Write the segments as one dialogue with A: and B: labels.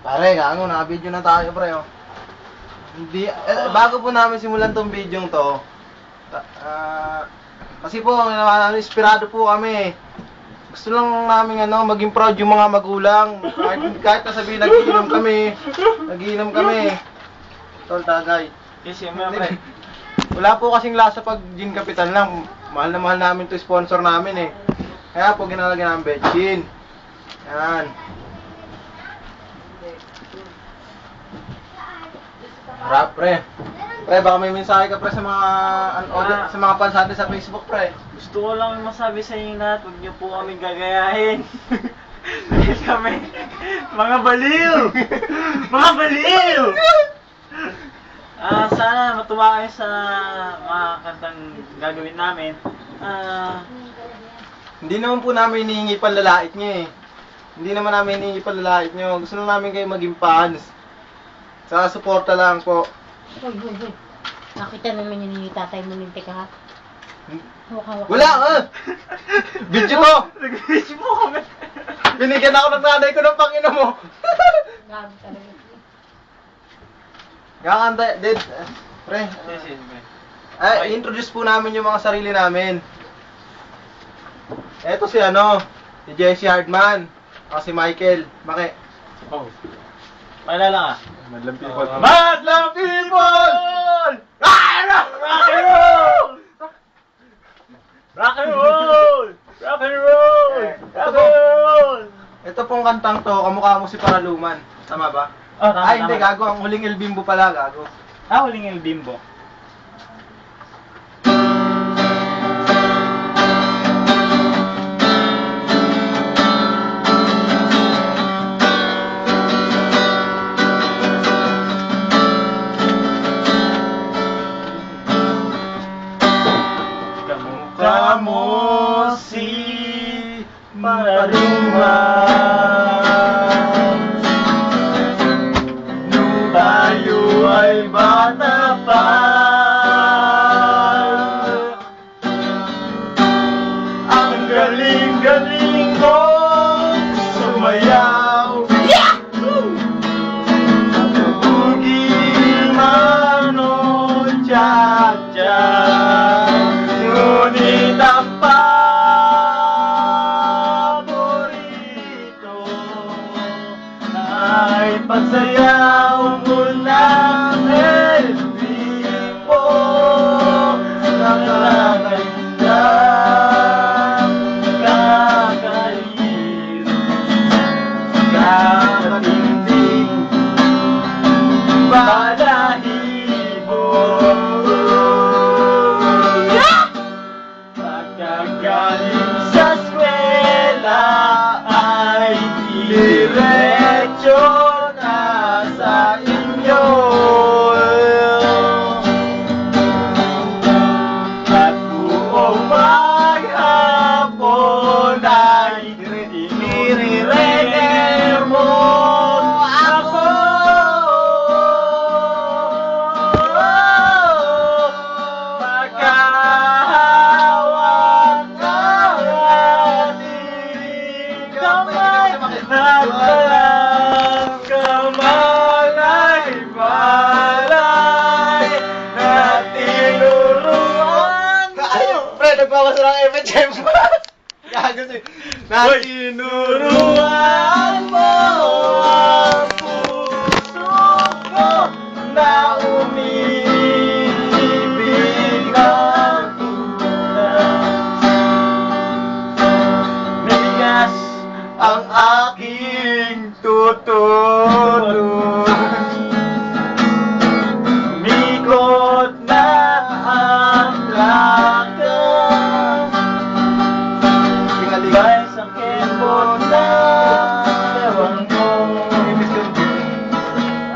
A: Pare, gaano, naka-video na tayo, pre, oh. Hindi, bago po namin simulan tong video to, kasi po, inspirado po kami. Gusto lang namin, maging proud yung mga magulang. Kahit nasabihin, nagiinom kami. Tol, tagay.
B: Yes, pre.
A: Wala po kasing lasa pag gin kapital lang. Mahal na mahal namin to sponsor namin eh. Kaya po ginalagyan ng betchin. Yan. Harap, pre. Pre, baka may mensahe ka pre sa mga sa mga fans natin sa Facebook, pre.
B: Gusto ko lang masabi sa inyo lahat, huwag niyo po kami gagayahin. Dahil kami, mga baliw! Mga baliw! Sana matuwa kayo sa mga kantang gagawin namin.
A: Hindi naman po namin hinihingi panlalait nyo eh. Hindi naman namin hinihingi panlalait nyo. Gusto lang namin kayo maging fans. Sa suporta lang po.
C: Hoy. Nakita naman yun yung tatay mo ng teka ha?
A: Wala Video ko!
B: Nag-wish mo kami!
A: Binigyan ako ng nanay ko ng pangino mo!
C: Grabe talaga.
A: Kakanta, dead. Pre.
B: Yes,
A: Introduce po namin yung mga sarili namin. Eto si si Jesse Hardman. Ako si Michael. Maki.
B: Oh. Paalala ka.
A: Madlang people.
B: Madlang people! Rock and roll! Rock and roll! Rock and roll! Rock and roll!
A: Ito pong kantang to, kamukha mo si Paraluman. Tama ba?
B: Oh, tama,
A: Ay, hindi, gago. Ang huling El Bimbo pala, gago.
B: Huling El Bimbo. Kamukha mo si Paraluman nung tayo ay bata pa. Ang galing-galing mo sumayaw. Boogie man o cha-cha. Ngunit ang paborito ay pagsayaw mo ng El Bimbo. Nakakaganda, nakakaliw, nakakatindig, balahibo. Pagkagaling sa eskwela ay diretso na sa inyo. At buong maghapon ay inirenger mo ako. Pagkahawak ang ating kamay at walang kamalay balay na tinuruan mo.
A: Pre, nagpapas lang FHM. Gago si.
B: Tinuruan mo ang puso ko na umibig ang tunay. Bigas ang aking tutulong. Umikot na ang lakad. Dahil sa kibot na ewan mo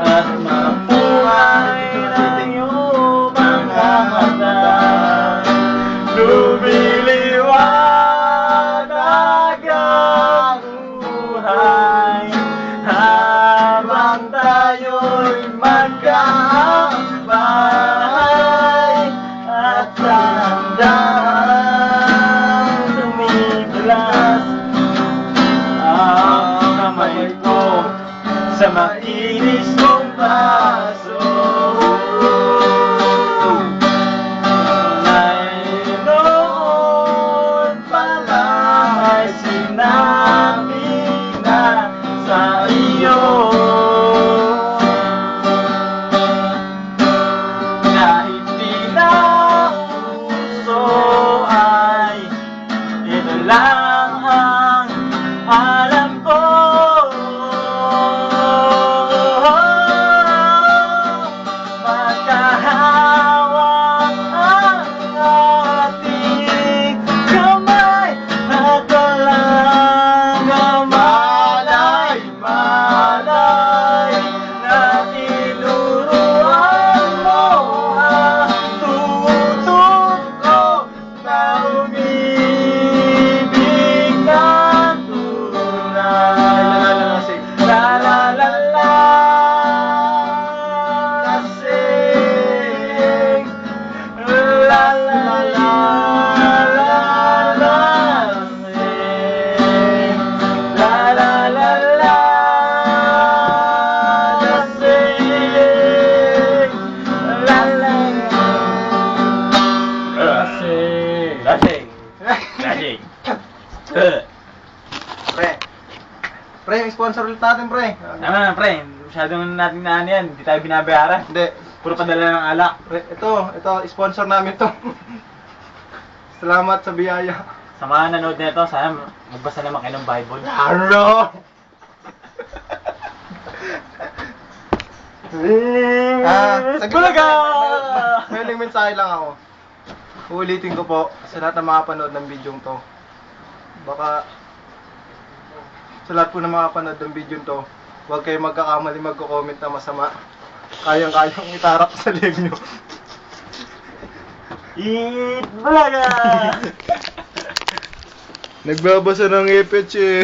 B: at mabuhay ng iyong mga mata. Lumiliwanag ang buhay. sa makinis mong baso. Noon pala ay sinabi na sa iyo kahit di na uso ay ito lang ang alam ko. Magkahawak ang ating kamay at walang malay-malay na tinuruan mo ang tutok ko na umibig ng tunay. La la la la lasing. La la la la lasing. La la la la lasing. La la lasing. Lasing. Lasing.
A: Pre, yung sponsor ulit natin, pre.
B: Tama na, pre. Masyadong natin na ano yan. Hindi tayo binabayaran.
A: Hindi.
B: Puro padala ng alak.
A: Pre, ito, sponsor namin to. Salamat sa biyaya.
B: Sa mga nanood nito, sana magbasa naman kayo ng Bible.
A: Haro! Saglit
B: Bulaga!
A: lang, may huling mensahe lang ako. Uulitin ko po sa lahat ng makapanood ng video to. Baka sa lahat po ng makapanood ng video to, huwag kayo magkakamali magko-comment na masama. Kayang-kayang itarap sa live nyo.
B: Eat Bulaga!
A: Nagbabasa ng epech eh.